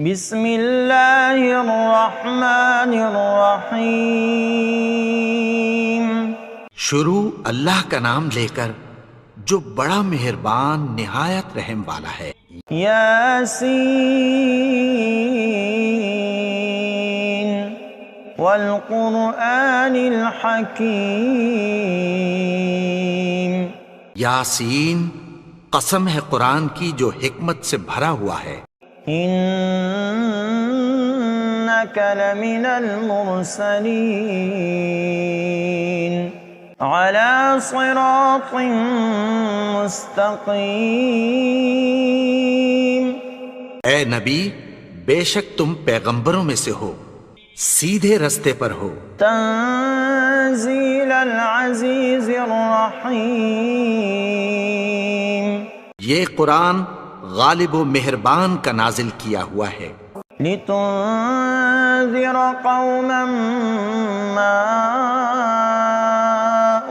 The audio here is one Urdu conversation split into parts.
بسم اللہ الرحمن الرحیم۔ شروع اللہ کا نام لے کر جو بڑا مہربان نہایت رحم والا ہے۔ یاسین والقرآن الحکیم۔ یاسین، قسم ہے قرآن کی جو حکمت سے بھرا ہوا ہے۔ انک لمن المرسلین علی صراط مستقیم۔ اے نبی، بے شک تم پیغمبروں میں سے ہو، سیدھے رستے پر ہو۔ تنزیل العزیز الرحیم۔ یہ قرآن غالب و مہربان کا نازل کیا ہوا ہے۔ لتنذر قوما ما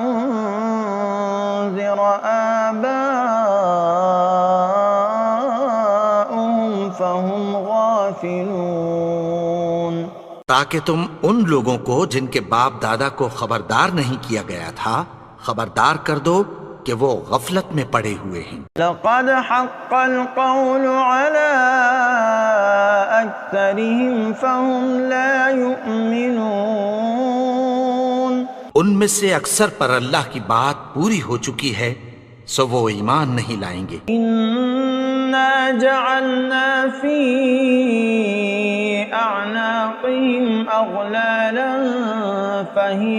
انذر آباؤهم فهم غافلون۔ تاکہ تم ان لوگوں کو جن کے باپ دادا کو خبردار نہیں کیا گیا تھا خبردار کر دو کہ وہ غفلت میں پڑے ہوئے ہیں۔ لقد حق القول على اکثرهم فهم لا يؤمنون۔ ان میں سے اکثر پر اللہ کی بات پوری ہو چکی ہے سو وہ ایمان نہیں لائیں گے۔ انا جعلنا في اعناقهم اغلالا فهي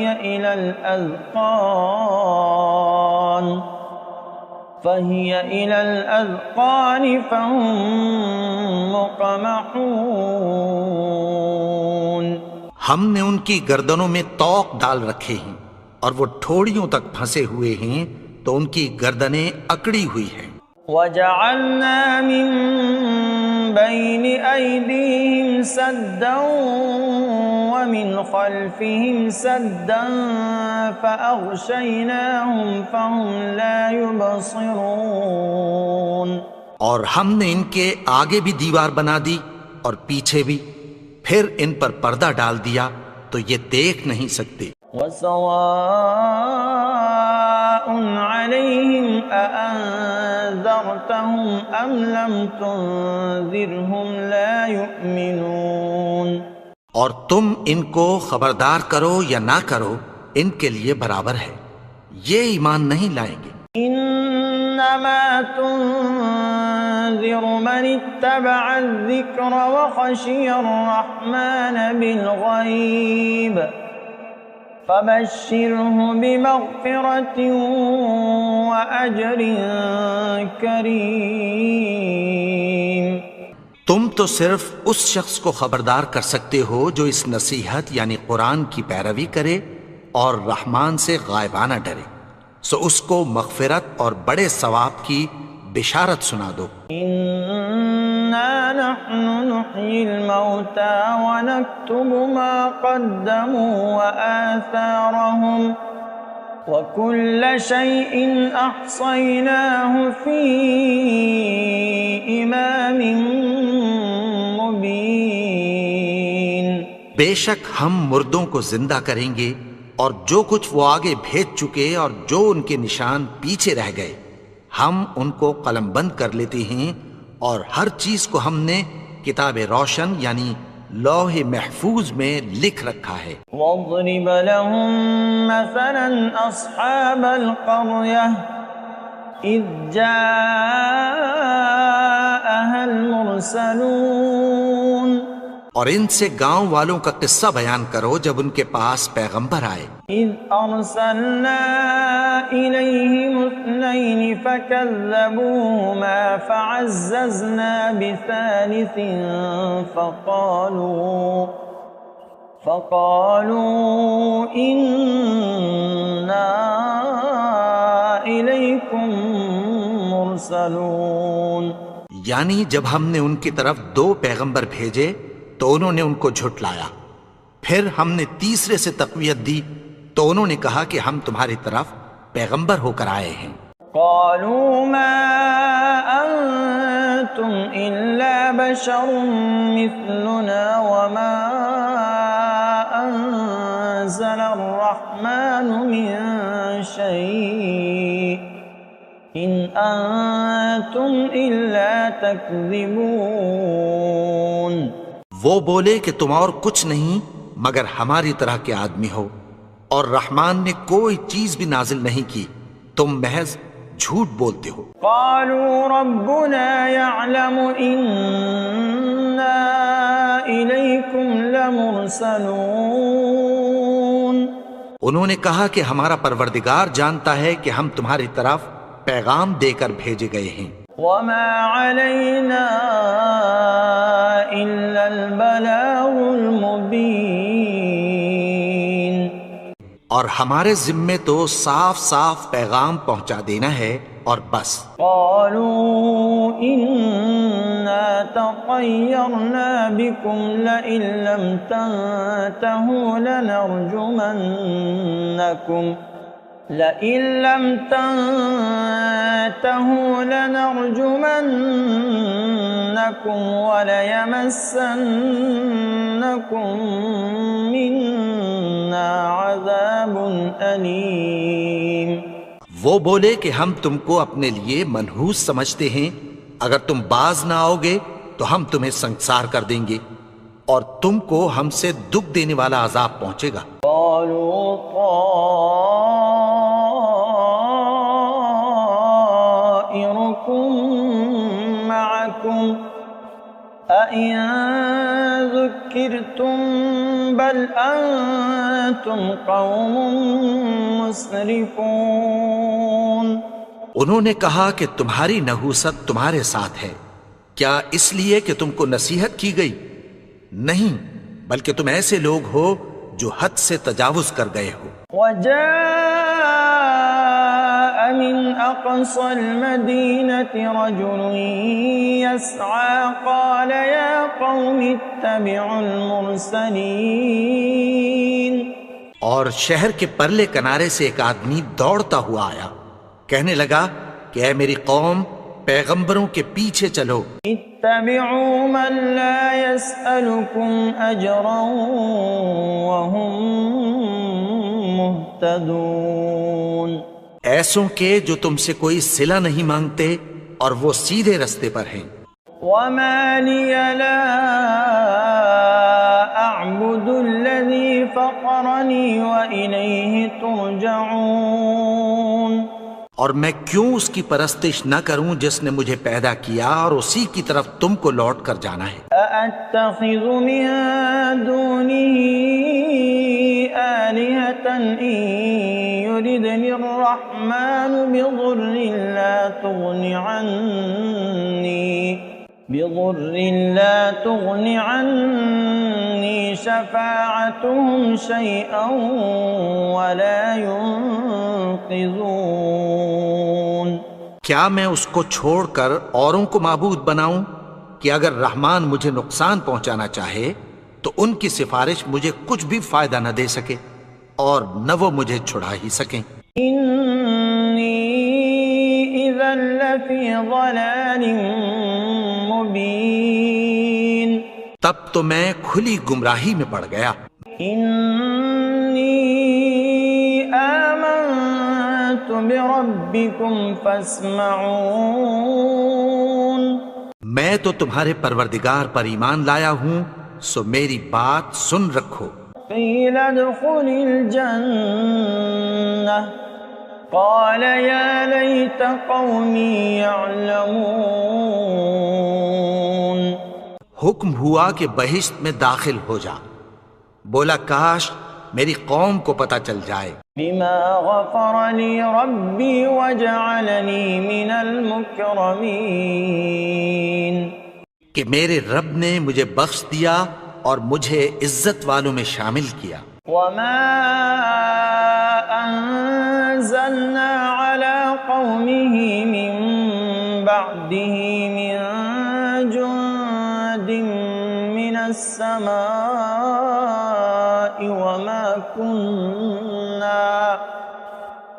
الى الاذقان فهم مقمحون۔ ہم نے ان کی گردنوں میں طوق ڈال رکھے ہیں اور وہ ٹھوڑیوں تک پھنسے ہوئے ہیں تو ان کی گردنیں اکڑی ہوئی ہیں۔ وجعلنا من بين أيديهم سدا ومن خلفهم سدا فأغشيناهم فهم لا يبصرون۔ اور ہم نے ان کے آگے بھی دیوار بنا دی اور پیچھے بھی، پھر ان پر پردہ ڈال دیا تو یہ دیکھ نہیں سکتے۔ وسواء عليهم أأنذرتهم أم لم تنذرهم لا يؤمنون۔ اور تم ان کو خبردار کرو یا نہ کرو ان کے لیے برابر ہے، یہ ایمان نہیں لائیں گے۔ انما تنذر من اتبع الذکر وخشی الرحمن بالغیب فبشرہ بمغفرۃ واجر کریم۔ تم تو صرف اس شخص کو خبردار کر سکتے ہو جو اس نصیحت یعنی قرآن کی پیروی کرے اور رحمان سے غائبانہ ڈرے، سو اس کو مغفرت اور بڑے ثواب کی بشارت سنا دو۔ انا نحن نحیی الموتى ونکتب ما قدموا وآثارهم وكل شيء احصیناه فی امام مبین۔ بے شک ہم مردوں کو زندہ کریں گے اور جو کچھ وہ آگے بھیج چکے اور جو ان کے نشان پیچھے رہ گئے ہم ان کو قلم بند کر لیتے ہیں، اور ہر چیز کو ہم نے کتاب روشن یعنی لوح محفوظ میں لکھ رکھا ہے۔ واضرب لهم مثلا اصحاب القرية اذ جاءها المرسلون۔ اور ان سے گاؤں والوں کا قصہ بیان کرو جب ان کے پاس پیغمبر آئے۔ اذ ارسلنا الیہم اثنین فکذبوہما فعززنا بثالث فقالوا انا الیکم مرسلون۔ یعنی جب ہم نے ان کی طرف 2 پیغمبر بھیجے تو انہوں نے ان کو جھٹلایا، پھر ہم نے تیسرے سے تقویت دی تو انہوں نے کہا کہ ہم تمہاری طرف پیغمبر ہو کر آئے ہیں۔ قالوا ما أنتم إلا بشر مثلنا وما أنزل الرحمن من شيء إن أنتم إلا تكذبون. وہ بولے کہ تم اور کچھ نہیں مگر ہماری طرح کے آدمی ہو، اور رحمان نے کوئی چیز بھی نازل نہیں کی، تم محض جھوٹ بولتے ہو. قالوا ربنا يعلم إنا إليكم لمرسلون. انہوں نے کہا کہ ہمارا پروردگار جانتا ہے کہ ہم تمہاری طرف پیغام دے کر بھیجے گئے ہیں. وما علينا إلا البلاغ المبين. اور ہمارے ذمے تو صاف صاف پیغام پہنچا دینا ہے اور بس. قالوا إنا تطيرنا بكم لئن لم تنتهوا لنرجمنكم وليمسنكم منا عذاب أليم. وہ بولے کہ ہم تم کو اپنے لیے منحوس سمجھتے ہیں، اگر تم باز نہ آؤ گے تو ہم تمہیں سنسار کر دیں گے اور تم کو ہم سے دکھ دینے والا عذاب پہنچے گا. قالوا طائركم معكم أئن ذكرتم بل أنتم قوم مسرفون. انہوں نے کہا کہ تمہاری نحوست تمہارے ساتھ ہے، کیا اس لیے کہ تم کو نصیحت کی گئی؟ نہیں، بلکہ تم ایسے لوگ ہو جو حد سے تجاوز کر گئے ہو. وجاء من أقصى المدينة رجل يسعى قال يا قوم اتبعوا المرسلين. اور شہر کے پرلے کنارے سے ایک آدمی دوڑتا ہوا آیا، کہنے لگا کہ اے میری قوم، پیغمبروں کے پیچھے چلو. اتبعوا من لا يسألكم أجرا وهم مهتدون. ایسوں کے جو تم سے کوئی صلہ نہیں مانگتے اور وہ سیدھے رستے پر ہیں. وما لي لا أعبد الذي فطرني وإليه ترجعون. اور میں کیوں اس کی پرستش نہ کروں جس نے مجھے پیدا کیا اور اسی کی طرف تم کو لوٹ کر جانا ہے. أأتخذ من دونه آلهة إن يردني الرحمن بضر لا تغن عني شفاعتهم شيئا ولا ينقذون. کیا میں اس کو چھوڑ کر اوروں کو معبود بناؤں کہ اگر رحمان مجھے نقصان پہنچانا چاہے تو ان کی سفارش مجھے کچھ بھی فائدہ نہ دے سکے اور نہ وہ مجھے چھڑا ہی سکیں. انی اذا لفی ضلال مبین. تب تو میں کھلی گمراہی میں پڑ گیا. انی آمنت بربکم فاسمعون. میں تو تمہارے پروردگار پر ایمان لایا ہوں، سو میری بات سن رکھو. قیل ادخل الجنہ قال یا لیت قومی یعلمون. حکم ہوا کہ بہشت میں داخل ہو جا. بولا کاش میری قوم کو پتہ چل جائے. بما غفر لی ربی وجعلنی من المکرمین. کہ میرے رب نے مجھے بخش دیا اور مجھے عزت والوں میں شامل کیا. وما انزلنا على قومه من بعده من جند من السماء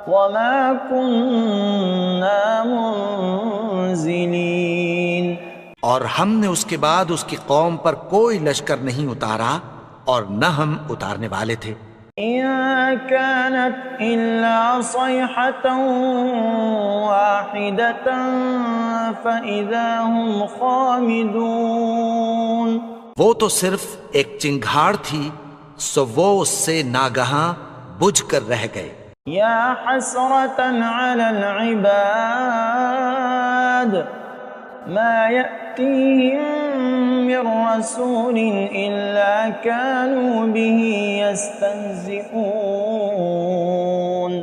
وما كنا منزلين. اور ہم نے اس کے بعد اس کی قوم پر کوئی لشکر نہیں اتارا اور نہ ہم اتارنے والے تھے۔ إن كانت إلا صيحة واحدة فإذا هم خامدون۔ وہ تو صرف ایک چنگھاڑ تھی، سو وہ اس سے ناگہاں بجھ کر رہ گئے۔ يا حسرة على العباد ما يأتيهم من رسول إلا كانوا به يستهزئون۔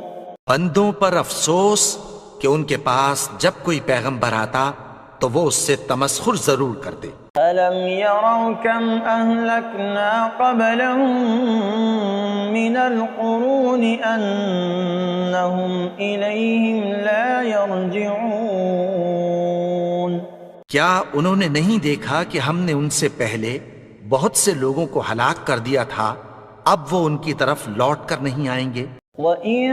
بندوں پر افسوس کہ ان کے پاس جب کوئی پیغمبر آتا تو وہ اس سے تمسخر ضرور کرتے۔ ألم يروا كم أهلكنا قبلهم من القرون أنهم إليهم لا يرجعون۔ کیا انہوں نے نہیں دیکھا کہ ہم نے ان سے پہلے بہت سے لوگوں کو ہلاک کر دیا تھا، اب وہ ان کی طرف لوٹ کر نہیں آئیں گے؟ وَإِن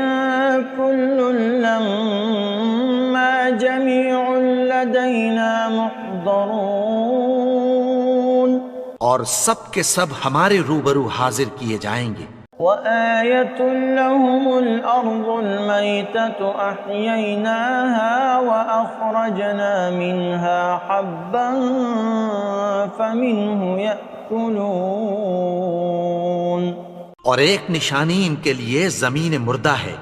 كُلٌّ لَّمَّا جَمِيعٌ لَّدَيْنَا مُحْضَرُونَ۔ اور سب کے سب ہمارے روبرو حاضر کیے جائیں گے۔ وَآيَةٌ لَّهُمُ الْأَرْضُ الْمَيْتَةُ أَحْيَيْنَاهَا وَأَخْرَجْنَا مِنْهَا حَبًّا فَمِنْهُ يَأْكُلُونَ۔ اور ایک نشانی ان کے لیے زمین مردہ ہے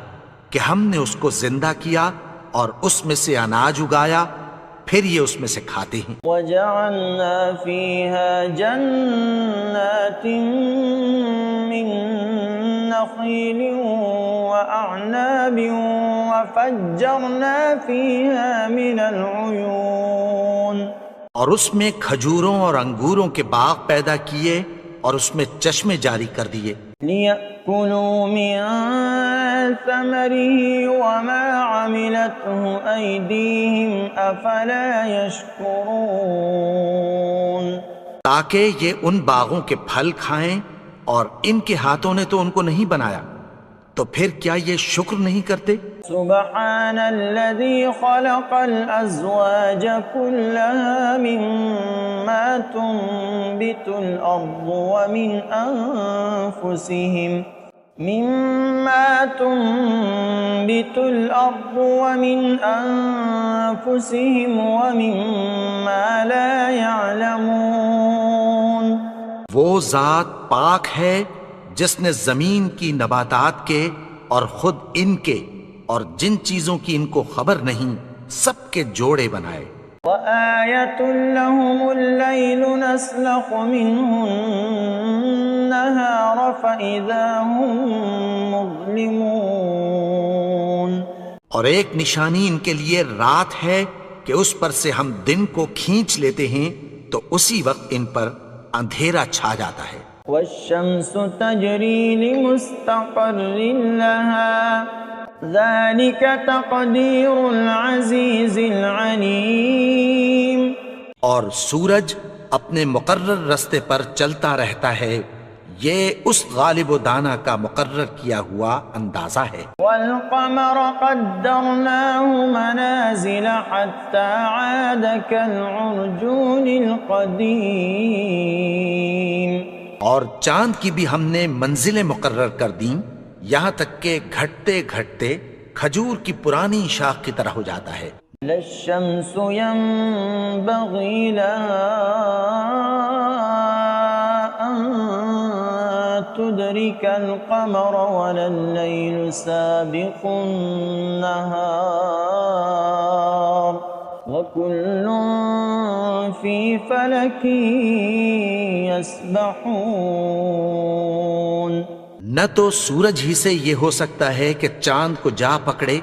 کہ ہم نے اس کو زندہ کیا اور اس میں سے اناج اگایا، پھر یہ اس میں سے کھاتے ہیں۔ وَجَعَلْنَا فِيهَا جَنَّاتٍ مِّن نَّخِيلٍ وَأَعْنَابٍ وَفَجَّرْنَا فِيهَا مِنَ الْعُيُونِ۔ اور اس میں کھجوروں اور انگوروں کے باغ پیدا کیے اور اس میں چشمے جاری کر دیے۔ لِيَأْكُلُوا مِن ثَمَرِهِ وَمَا عَمِلَتْهُ أَيْدِيهِمْ أَفَلَا يَشْكُرُونَ۔ تاکہ یہ ان باغوں کے پھل کھائیں، اور ان کے ہاتھوں نے تو ان کو نہیں بنایا، تو پھر کیا یہ شکر نہیں کرتے؟ سبحان الذي خلق الأزواج كلها مما تنبت الأرض ومن أنفسهم ومما لا يعلمون۔ وہ ذات پاک ہے جس نے زمین کی نباتات کے اور خود ان کے اور جن چیزوں کی ان کو خبر نہیں سب کے جوڑے بنائے۔ وَآيَةٌ لَّهُمُ اللَّيْلُ نَسْلَخُ مِنْهُ النَّهَارَ فَإِذَا هُم مُظْلِمُونَ۔ اور ایک نشانی ان کے لیے رات ہے کہ اس پر سے ہم دن کو کھینچ لیتے ہیں تو اسی وقت ان پر اندھیرا چھا جاتا ہے۔ وَالشَّمْسُ تَجْرِي لِمُسْتَقَرٍّ لَّهَا ذَلِكَ تَقْدِيرُ الْعَزِيزِ الْعَلِيمِ۔ اور سورج اپنے مقرر رستے پر چلتا رہتا ہے، یہ اس غالب و دانا کا مقرر کیا ہوا اندازہ ہے۔ وَالْقَمَرَ قَدَّرْنَاهُ مَنَازِلَ حَتَّى عَادَ كَالْعُرْجُونِ الْقَدِيمِ۔ اور چاند کی بھی ہم نے منزلیں مقرر کر دیں، یہاں تک کہ گھٹتے گھٹتے کھجور کی پرانی شاخ کی طرح ہو جاتا ہے۔ لَا الشَّمْسُ يَنبَغِي لَهَا أَن تُدْرِكَ الْقَمَرَ وَلَا اللَّيْلُ سَابِقُ النَّهَارِ وَكُلٌّ فِي فَلَكٍ يَسْبَحُونَ۔ نہ تو سورج ہی سے یہ ہو سکتا ہے کہ چاند کو جا پکڑے،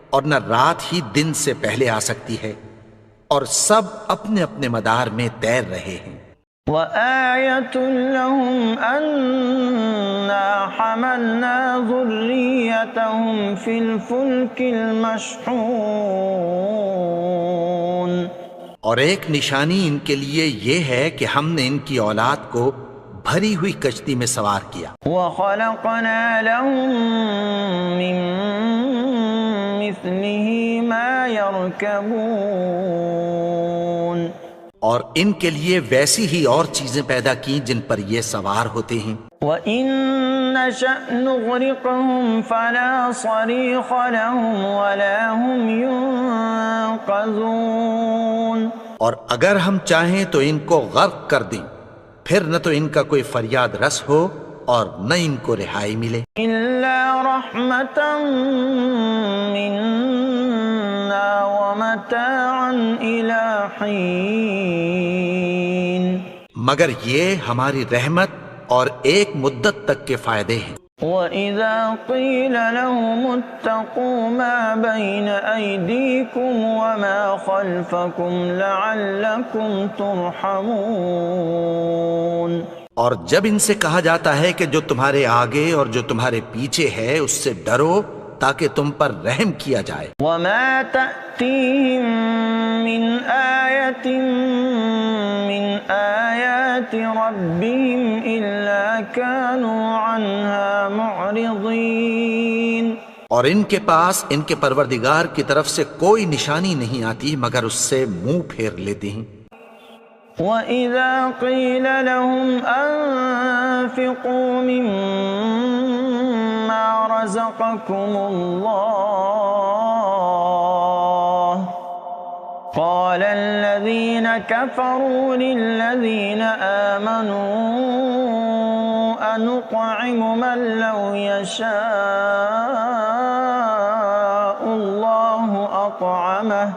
اور نہ رات ہی دن سے پہلے آ سکتی ہے، اور سب اپنے اپنے مدار میں تیر رہے ہیں۔ وَآيَةٌ لَّهُمْ أَنَّا حَمَلْنَا ذُرِّيَّتَهُمْ فِي الْفُلْكِ الْمَشْحُونِ۔ اور ایک نشانی ان کے لیے یہ ہے کہ ہم نے ان کی اولاد کو بھری ہوئی کشتی میں سوار کیا۔ وَخَلَقْنَا لَهُم مِّن مِّثْلِهِ مَا يَرْكَبُونَ۔ اور ان کے لیے ویسی ہی اور چیزیں پیدا کی جن پر یہ سوار ہوتے ہیں. وَإِن نَّشَأْ نُغْرِقْهُمْ فَلَا صَرِيخَ لَهُمْ وَلَا هُمْ يُنقَذُونَ. اور اگر ہم چاہیں تو ان کو غرق کر دیں، پھر نہ تو ان کا کوئی فریاد رس ہو اور نہ ان کو رہائی ملے. إِلَّا رَحْمَةً مِّنَّا وَمَتَاعًا إِلَىٰ حِينٍ. مگر یہ ہماری رحمت اور ایک مدت تک کے فائدے ہیں. وَإِذَا قِيلَ لَهُمُ اتَّقُوا مَا بَيْنَ أَيْدِيكُمْ وَمَا خَلْفَكُمْ لَعَلَّكُمْ تُرْحَمُونَ. اور جب ان سے کہا جاتا ہے کہ جو تمہارے آگے اور جو تمہارے پیچھے ہے اس سے ڈرو تاکہ تم پر رحم کیا جائے. وَمَا تَأْتِيهِم مِّنْ آيَةٍ مِّنْ آيَاتِ رَبِّهِمْ إِلَّا كَانُوا عَنْهَا مُعْرِضِينَ. اور ان کے پاس ان کے پروردگار کی طرف سے کوئی نشانی نہیں آتی مگر اس سے منہ پھیر لیتے ہیں. وَإِذَا قِيلَ لَهُمْ أَنفِقُوا مِمَّا رَزَقَكُمُ اللَّهُ قَالَ الَّذِينَ كَفَرُوا لِلَّذِينَ آمَنُوا أَنُطْعِمُ مَن لَّوْ يَشَاءُ اللَّهُ أَطْعَمَهُ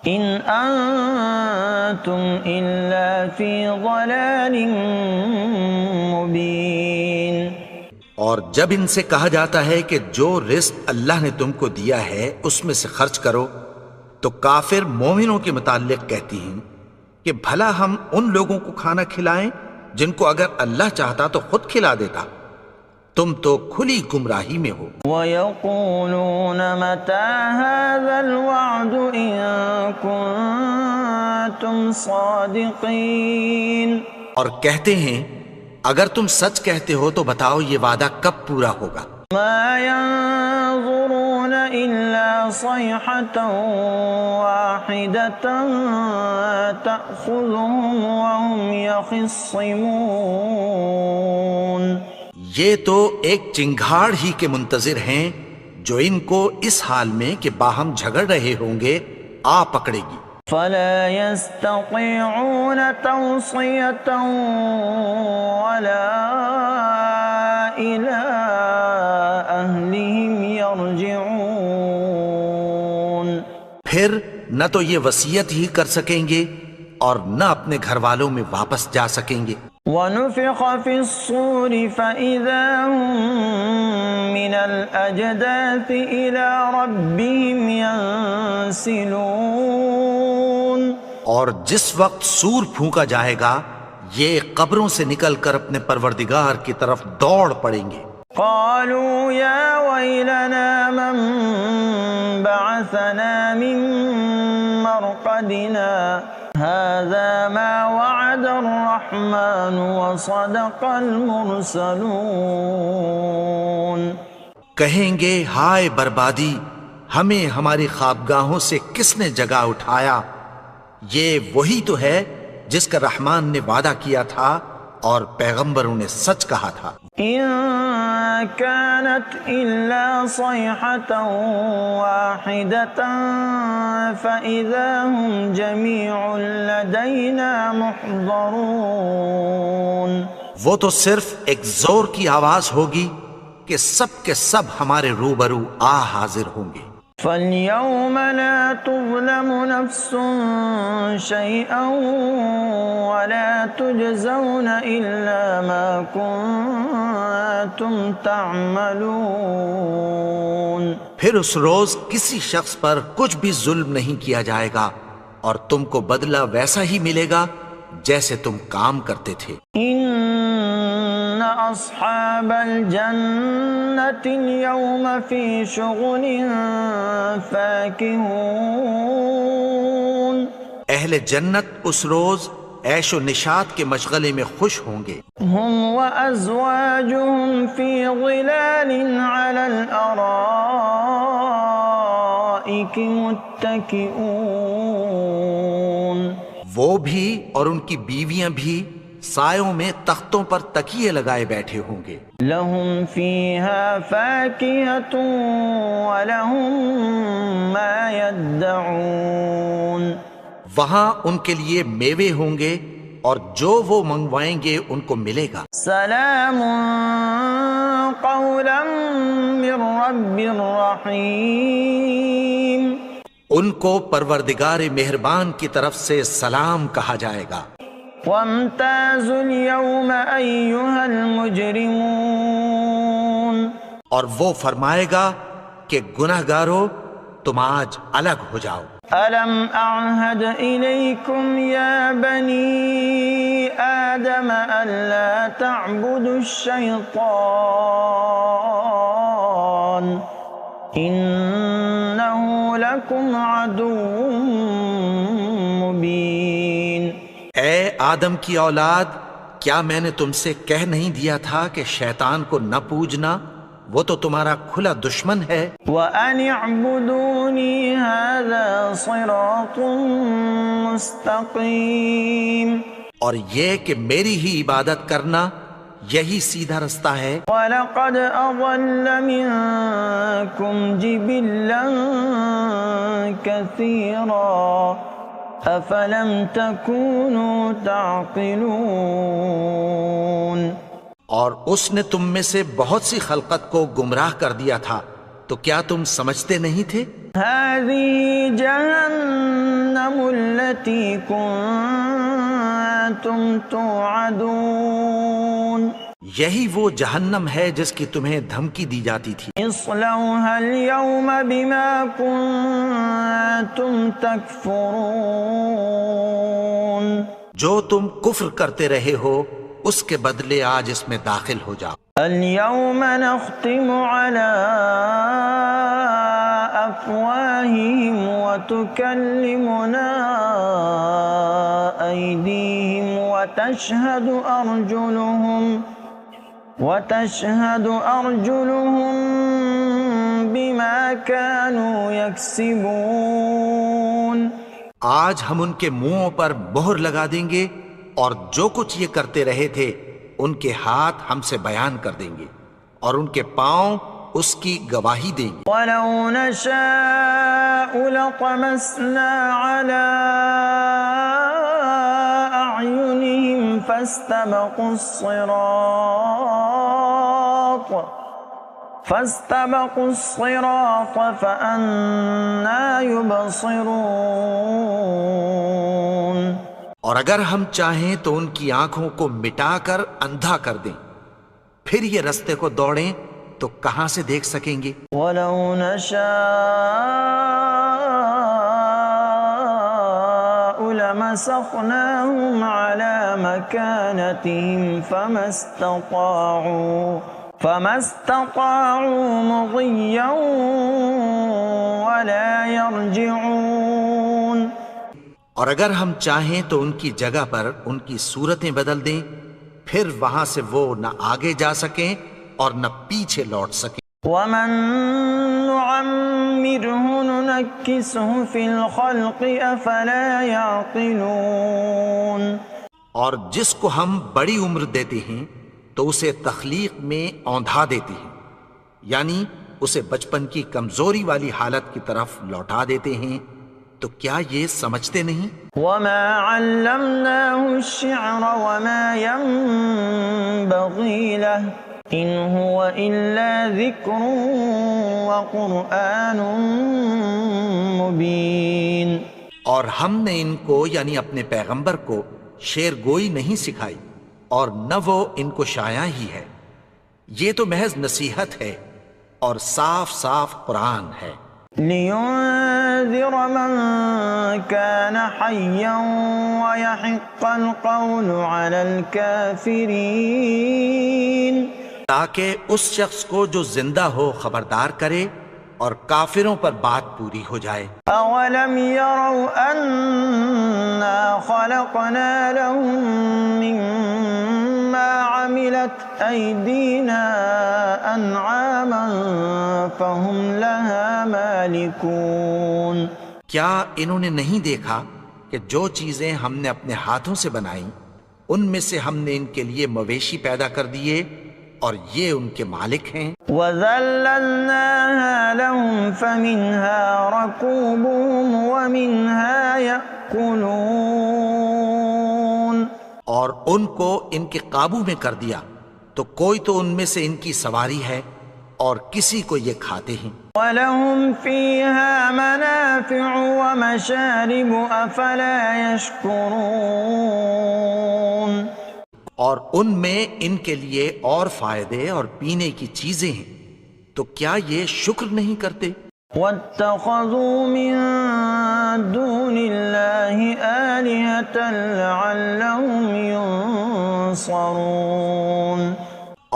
إِنْ أَنتُمْ إِلَّا فِي ضَلَالٍ مُبِينٍ. اور جب ان سے کہا جاتا ہے کہ جو رزق اللہ نے تم کو دیا ہے اس میں سے خرچ کرو تو کافر مومنوں کے متعلق کہتی ہیں کہ بھلا ہم ان لوگوں کو کھانا کھلائیں جن کو اگر اللہ چاہتا تو خود کھلا دیتا. تم تو کھلی گمراہی میں ہو. وَيَقُولُونَ مَتَىٰ هَٰذَا الْوَعْدُ إِن كُنتُمْ صَادِقِينَ. اور کہتے ہیں اگر تم سچ کہتے ہو تو بتاؤ یہ وعدہ کب پورا ہوگا. مَا يَنظُرُونَ إِلَّا صَيْحَةً وَاحِدَةً تَأْخُذُهُمْ وَهُمْ يَخِصِّمُونَ. یہ تو ایک چنگھاڑ ہی کے منتظر ہیں جو ان کو اس حال میں کہ باہم جھگڑ رہے ہوں گے آ پکڑے گی. فَلَا يَسْتَطِيعُونَ تَوْصِيَةً وَلَا إِلَىٰ أَهْلِهِمْ يَرْجِعُونَ. پھر نہ تو یہ وصیت ہی کر سکیں گے اور نہ اپنے گھر والوں میں واپس جا سکیں گے. وَنُفِخَ فِي الصُّورِ فَإِذَا هُم مِّنَ الْأَجْدَاثِ إِلَىٰ رَبِّهِمْ يَنسِلُونَ. اور جس وقت سور پھونکا جائے گا یہ قبروں سے نکل کر اپنے پروردگار کی طرف دوڑ پڑیں گے. قالوا يا ويلنا من بعثنا من مرقدنا هذا ما وعد الرحمن وصدق المرسلون. کہیں گے ہائے بربادی، ہمیں ہماری خوابگاہوں سے کس نے جگا اٹھایا؟ یہ وہی تو ہے جس کا رحمان نے وعدہ کیا تھا اور پیغمبروں نے سچ کہا تھا. إن كانت إلا صيحة واحدة فإذا هم جميع لدينا محضرون. وہ تو صرف ایک زور کی آواز ہوگی کہ سب کے سب ہمارے روبرو آ حاضر ہوں گے. فَالْيَوْمَ لَا تُظْلَمُ نَفْسٌ شَيْئًا وَلَا تُجْزَوْنَ إِلَّا مَا كُنتُمْ تَعْمَلُونَ. پھر اس روز کسی شخص پر کچھ بھی ظلم نہیں کیا جائے گا اور تم کو بدلہ ویسا ہی ملے گا جیسے تم کام کرتے تھے. إِنَّ أَصْحَابَ الْجَنَّةِ الْيَوْمَ فِي شُغُلٍ فَاكِهُونَ. اہل جنت اس روز عیش و نشاط کے مشغلے میں خوش ہوں گے. هُمْ وَأَزْوَاجُهُمْ فِي ظِلَالٍ عَلَى الْأَرَائِكِ مُتَّكِئُونَ. وہ بھی اور ان کی بیویاں بھی سایوں میں تختوں پر تکیے لگائے بیٹھے ہوں گے. لهم فيها فاكهة ولهم ما يدعون. وہاں ان کے لیے میوے ہوں گے اور جو وہ منگوائیں گے ان کو ملے گا. سلام قولا من رب رحیم. ان کو پروردگار مہربان کی طرف سے سلام کہا جائے گا. وامتازوا اليوم أيها المجرمون. اور وہ فرمائے گا کہ گنہگارو تم آج الگ ہو جاؤ. ألم أعهد إليكم يا بني آدم ألا تعبدوا الشيطان إنه لكم عدو مبين. اے آدم کی اولاد، کیا میں نے تم سے کہہ نہیں دیا تھا کہ شیطان کو نہ پوجنا، وہ تو تمہارا کھلا دشمن ہے. وَأَنِ اعْبُدُونِي هَذَا صِرَاطٌ مُسْتَقِيمٌ. اور یہ کہ میری ہی عبادت کرنا یہی سیدھا رستہ ہے. وَلَقَدْ أَضَلَّ مِنكُمْ جِبِلًّا كَثِيرًا أَفَلَمْ تَكُونُوا تَعْقِلُونَ. اور اس نے تم میں سے بہت سی خلقت کو گمراہ کر دیا تھا، تو کیا تم سمجھتے نہیں تھے؟ هذه جهنم التي كنتم توعدون. یہی وہ جہنم ہے جس کی تمہیں دھمکی دی جاتی تھی. اصلوها اليوم بما كنتم تكفرون. جو تم کفر کرتے رہے ہو اس کے بدلے آج اس میں داخل ہو جاؤ. اليوم نختم على أفواههم وتكلمنا أيديهم وتشهد أرجلهم بما كانوا يكسبون. آج ہم ان کے منہوں پر مہر لگا دیں گے اور جو کچھ یہ کرتے رہے تھے ان کے ہاتھ ہم سے بیان کر دیں گے اور ان کے پاؤں اس کی گواہی دیں گے. وَلَوْ نَشَاءُ لَطَمَسْنَا عَلَىٰ أَعْيُنِهِمْ فَاسْتَبَقُوا الصِّرَاطَ فَأَنَّىٰ يُبْصِرُونَ. اور اگر ہم چاہیں تو ان کی آنکھوں کو مٹا کر اندھا کر دیں، پھر یہ رستے کو دوڑیں تو کہاں سے دیکھ سکیں گے. وَلَوْ نَشَاءُ لَمَسَخْنَاهُمْ عَلَى مَكَانَتِهِمْ فَمَا اسْتَطَاعُوا مُضِيًّا وَلَا يَرْجِعُونَ. اور اگر ہم چاہیں تو ان کی جگہ پر ان کی صورتیں بدل دیں، پھر وہاں سے وہ نہ آگے جا سکیں اور نہ پیچھے لوٹ سکیں. وَمَن نُعَمِّرْهُ نُنَكِّسْهُ فِي الْخَلْقِ أَفَلَا يَعْقِلُونَ. اور جس کو ہم بڑی عمر دیتے ہیں تو اسے تخلیق میں اوندھا دیتے ہیں، یعنی اسے بچپن کی کمزوری والی حالت کی طرف لوٹا دیتے ہیں. تو کیا یہ سمجھتے نہیں؟ وَمَا عَلَّمْنَاهُ الشِّعْرَ وَمَا يَنبَغِي لَهُ إِنْ هُوَ إِلَّا ذِكْرٌ وَقُرْآنٌ مُبِينٌ. اور ہم نے ان کو یعنی اپنے پیغمبر کو شعر گوئی نہیں سکھائی اور نہ وہ ان کو شایع ہی ہے، یہ تو محض نصیحت ہے اور صاف صاف قرآن ہے. لِيُنذِرَ مَن كَانَ حَيًّا وَيَحِقَّ الْقَوْلُ عَلَى الْكَافِرِينَ. تاکہ اس شخص کو جو زندہ ہو خبردار کرے اور کافروں پر بات پوری ہو جائے. أَوَلَمْ يَرَوْا أَنَّا خَلَقْنَا لَهُم مِّمَّا عَمِلَتْ أَيْدِينَا أَنْعَامًا فَهُمْ لَهَا مَالِكُونَ. کیا انہوں نے نہیں دیکھا کہ جو چیزیں ہم نے اپنے ہاتھوں سے بنائیں ان میں سے ہم نے ان کے لیے مویشی پیدا کر دیے اور یہ ان کے مالک ہیں. وَذَلَّلْنَاهَا لَهُمْ فَمِنْهَا رَكُوبُهُمْ وَمِنْهَا يَأْكُلُونَ. اور ان کو ان کے قابو میں کر دیا تو کوئی تو ان میں سے ان کی سواری ہے اور کسی کو یہ کھاتے ہیں. وَلَهُمْ فِيهَا مَنَافِعُ وَمَشَارِبُ أَفَلَا يَشْكُرُونَ. اور ان میں ان کے لیے اور فائدے اور پینے کی چیزیں ہیں تو کیا یہ شکر نہیں کرتے؟ وَاتَّخَذُوا مِن دُونِ اللَّهِ آلِهَةً لَعَلَّهُمْ يُنصَرُونَ.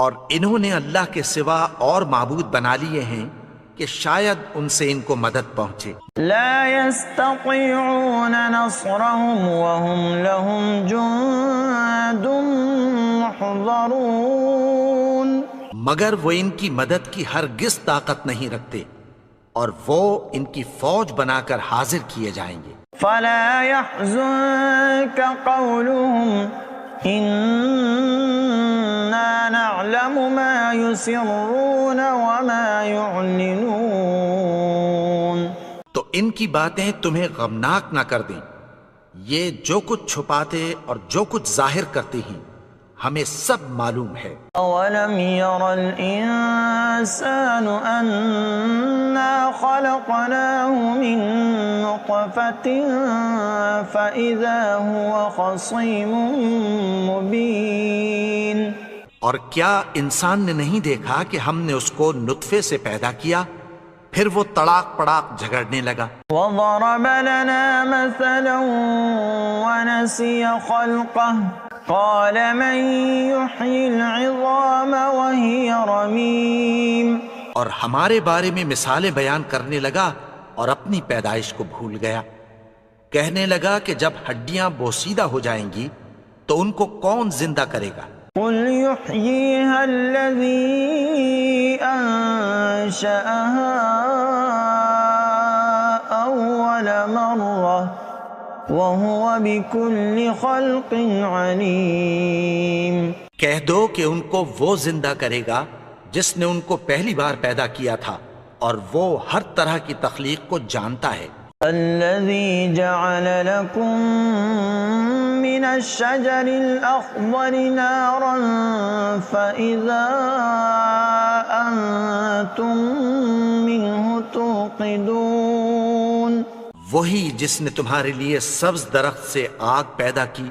اور انہوں نے اللہ کے سوا اور معبود بنا لیے ہیں کہ شاید ان سے ان کو مدد پہنچے. لا يستطيعون نصرهم وهم لهم جند محضرون. مگر وہ ان کی مدد کی ہرگز طاقت نہیں رکھتے اور وہ ان کی فوج بنا کر حاضر کیے جائیں گے. فلا يحزنك قولهم إنا نعلم ما يسرون وما يعلنون. تو ان کی باتیں تمہیں غمناک نہ کر دیں. یہ جو کچھ چھپاتے اور جو کچھ ظاہر کرتے ہیں ہمیں سب معلوم ہے. أولم ير الإنسان أنا خلقناه من نطفة فإذا هو خصيم مبين. اور کیا انسان نے نہیں دیکھا کہ ہم نے اس کو نطفے سے پیدا کیا پھر وہ تڑاک پڑاک جھگڑنے لگا. وضرب لنا مثلا ونسي خلقه قال من يحيي العظام وهي رميم. اور ہمارے بارے میں مثالیں بیان کرنے لگا اور اپنی پیدائش کو بھول گیا. کہنے لگا کہ جب ہڈیاں بوسیدہ ہو جائیں گی تو ان کو کون زندہ کرے گا؟ قل يحييها الذي أنشأها أول مرة وهو بكل خلق عليم. کہہ دو کہ ان کو وہ زندہ کرے گا جس نے ان کو پہلی بار پیدا کیا تھا اور وہ ہر طرح کی تخلیق کو جانتا ہے. الذي جعل لكم من الشجر الأخضر نارا فإذا أنتم منه توقدون. وہی جس نے تمہارے لیے سبز درخت سے آگ پیدا کی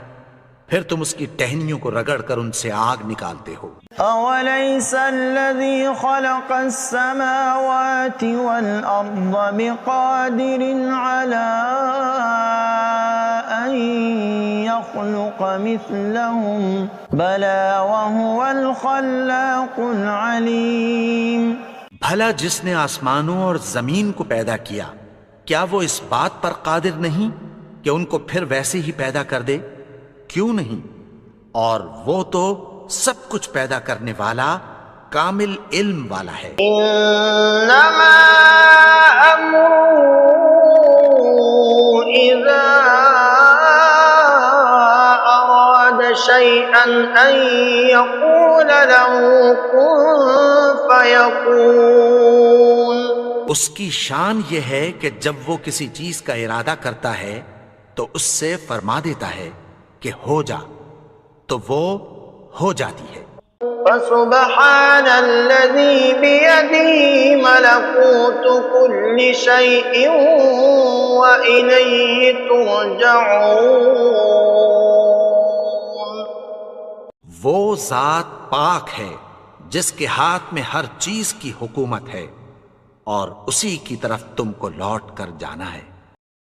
پھر تم اس کی ٹہنیوں کو رگڑ کر ان سے آگ نکالتے ہو. أوليس الذي خلق السماوات والأرض بقادر على أن يخلق مثلهم بلى وهو الخلاق العليم. بھلا جس نے آسمانوں اور زمین کو پیدا کیا کیا وہ اس بات پر قادر نہیں کہ ان کو پھر ویسے ہی پیدا کر دے؟ کیوں نہیں؟ اور وہ تو سب کچھ پیدا کرنے والا کامل علم والا ہے. انما امره اذا اراد شيئا ان يقول له كن فيكون. اس کی شان یہ ہے کہ جب وہ کسی چیز کا ارادہ کرتا ہے تو اس سے فرما دیتا ہے کہ ہو جا تو وہ ہو جاتی ہے. فسبحان الذي بيده ملكوت كل شيء وإليه ترجعون. وہ ذات پاک ہے جس کے ہاتھ میں ہر چیز کی حکومت ہے اور اسی کی طرف تم کو لوٹ کر جانا ہے.